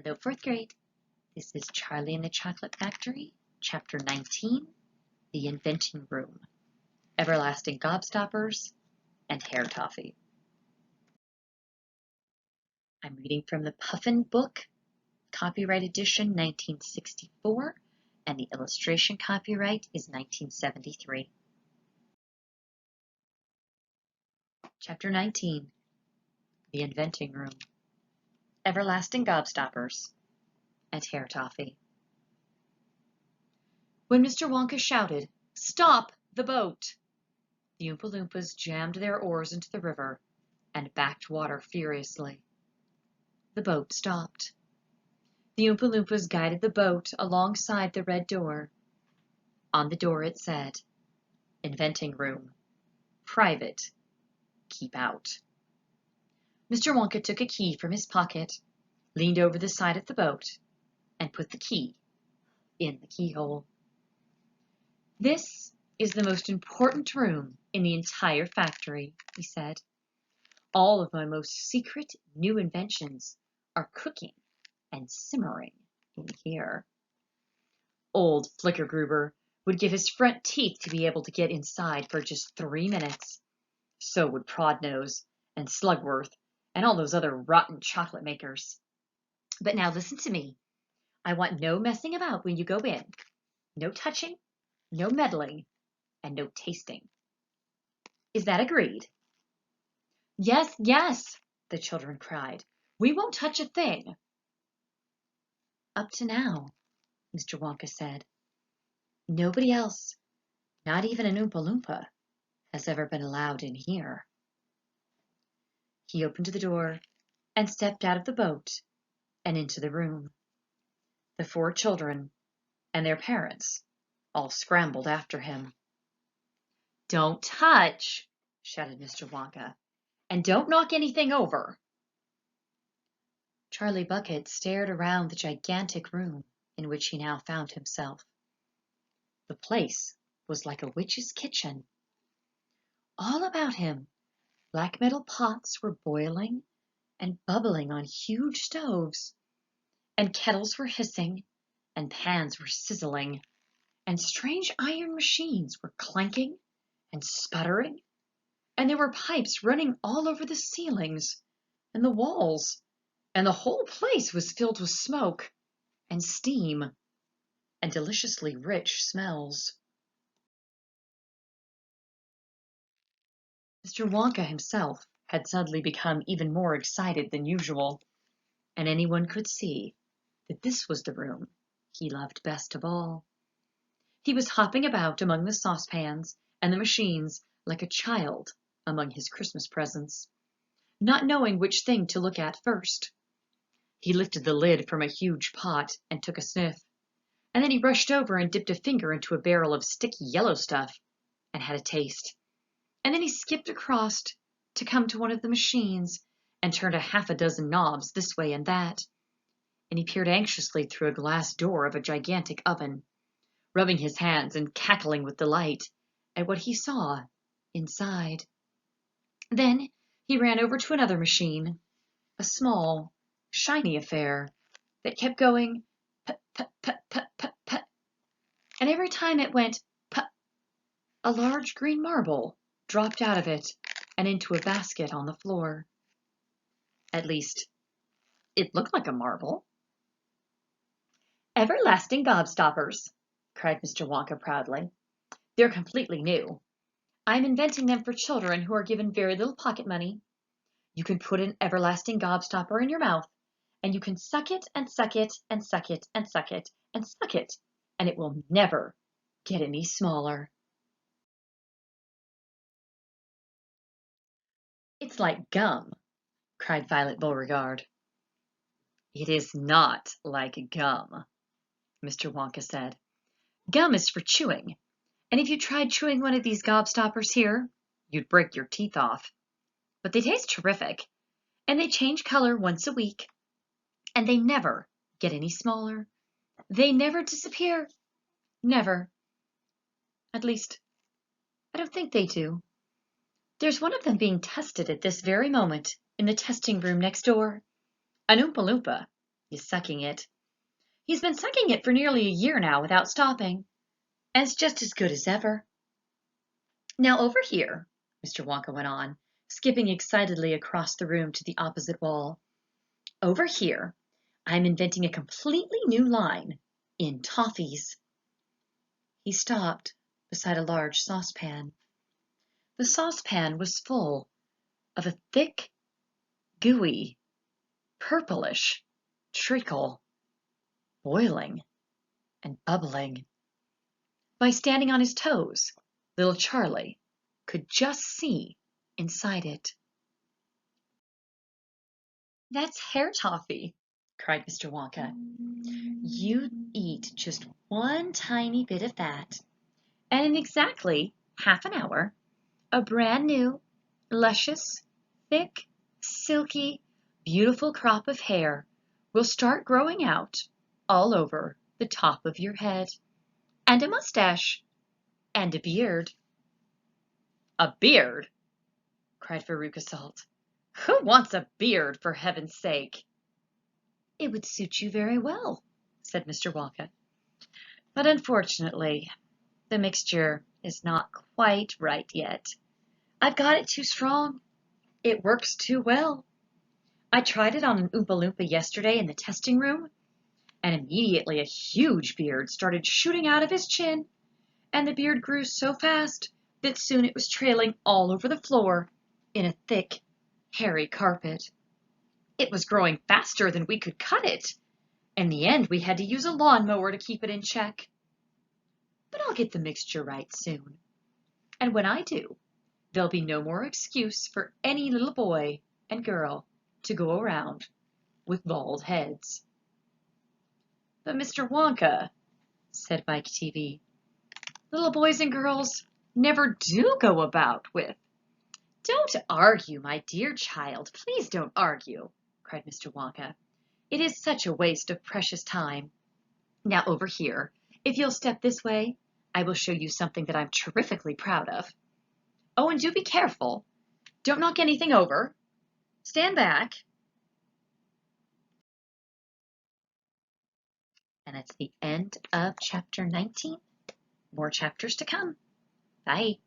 Hello, fourth grade. This is Charlie and the Chocolate Factory, Chapter 19, The Inventing Room, Everlasting Gobstoppers, and Hair Toffee. I'm reading from the Puffin book, copyright edition 1964, and the illustration copyright is 1973. Chapter 19, The Inventing Room, Everlasting Gobstoppers, and Hair Toffee. When Mr. Wonka shouted, "Stop the boat!" the Oompa Loompas jammed their oars into the river and backed water furiously. The boat stopped. The Oompa Loompas guided the boat alongside the red door. On the door it said, "Inventing Room. Private. Keep out." Mr. Wonka took a key from his pocket, leaned over the side of the boat, and put the key in the keyhole. "This is the most important room in the entire factory," he said. "All of my most secret new inventions are cooking and simmering in here." Old Flickergruber would give his front teeth to be able to get inside for just 3 minutes. So would Prodnose and Slugworth and all those other rotten chocolate makers. But now listen to me. I want no messing about when you go in. No touching, no meddling, and no tasting. Is that agreed? "Yes, yes," the children cried. "We won't touch a thing." "Up to now," Mr. Wonka said, "nobody else, not even an Oompa Loompa, has ever been allowed in here." He opened the door and stepped out of the boat and into the room. The 4 children and their parents all scrambled after him. "Don't touch," shouted Mr. Wonka, "and don't knock anything over." Charlie Bucket stared around the gigantic room in which he now found himself. The place was like a witch's kitchen. All about him, black metal pots were boiling and bubbling on huge stoves, and kettles were hissing, and pans were sizzling, and strange iron machines were clanking and sputtering, and there were pipes running all over the ceilings and the walls, and the whole place was filled with smoke and steam and deliciously rich smells. Mr. Wonka himself had suddenly become even more excited than usual, and anyone could see that this was the room he loved best of all. He was hopping about among the saucepans and the machines like a child among his Christmas presents, not knowing which thing to look at first. He lifted the lid from a huge pot and took a sniff, and then he rushed over and dipped a finger into a barrel of sticky yellow stuff and had a taste. And then he skipped across to come to one of the machines and turned a half a dozen knobs this way and that. And he peered anxiously through a glass door of a gigantic oven, rubbing his hands and cackling with delight at what he saw inside. Then he ran over to another machine, a small, shiny affair that kept going put, put, put, put, put, put. And every time it went put, a large green marble dropped out of it and into a basket on the floor. At least, it looked like a marble. "Everlasting Gobstoppers," cried Mr. Wonka proudly. "They're completely new. I'm inventing them for children who are given very little pocket money. You can put an everlasting gobstopper in your mouth, and you can suck it and suck it and suck it and suck it and suck it, and it will never get any smaller." "It's like gum," cried Violet Beauregard. "It is not like gum," Mr. Wonka said. "Gum is for chewing, and if you tried chewing one of these gobstoppers here, you'd break your teeth off. But they taste terrific, and they change color once a week, and they never get any smaller. They never disappear. Never. At least, I don't think they do. There's one of them being tested at this very moment in the testing room next door. An Oompa Loompa He's sucking it. He's been sucking it for nearly a year now without stopping, and it's just as good as ever. Now over here, Mr. Wonka went on, skipping excitedly across the room to the opposite wall. Over here, I'm inventing a completely new line in toffees. He stopped beside a large saucepan. The saucepan was full of a thick, gooey, purplish treacle, boiling and bubbling. By standing on his toes, little Charlie could just see inside it. "That's hair toffee," cried Mr. Wonka. "You eat just one tiny bit of that, and in exactly half an hour, a brand new, luscious, thick, silky, beautiful crop of hair will start growing out all over the top of your head, and a mustache, and a beard." "A beard?" cried Veruca Salt. "Who wants a beard, for heaven's sake?" "It would suit you very well," said Mr. Wonka. "But unfortunately, the mixture is not quite right yet. I've got it too strong. It works too well. I tried it on an Oompa Loompa yesterday in the testing room, and immediately a huge beard started shooting out of his chin, and the beard grew so fast that soon it was trailing all over the floor in a thick, hairy carpet. It was growing faster than we could cut it. In the end, we had to use a lawnmower to keep it in check. But I'll get the mixture right soon. And when I do, there'll be no more excuse for any little boy and girl to go around with bald heads." "But Mr. Wonka," said Mike TV, "little boys and girls never do go about with—" "Don't argue, my dear child. Please don't argue," cried Mr. Wonka. "It is such a waste of precious time. Now over here, if you'll step this way, I will show you something that I'm terrifically proud of. Oh, and do be careful. Don't knock anything over. Stand back." And that's the end of chapter 19. More chapters to come. Bye.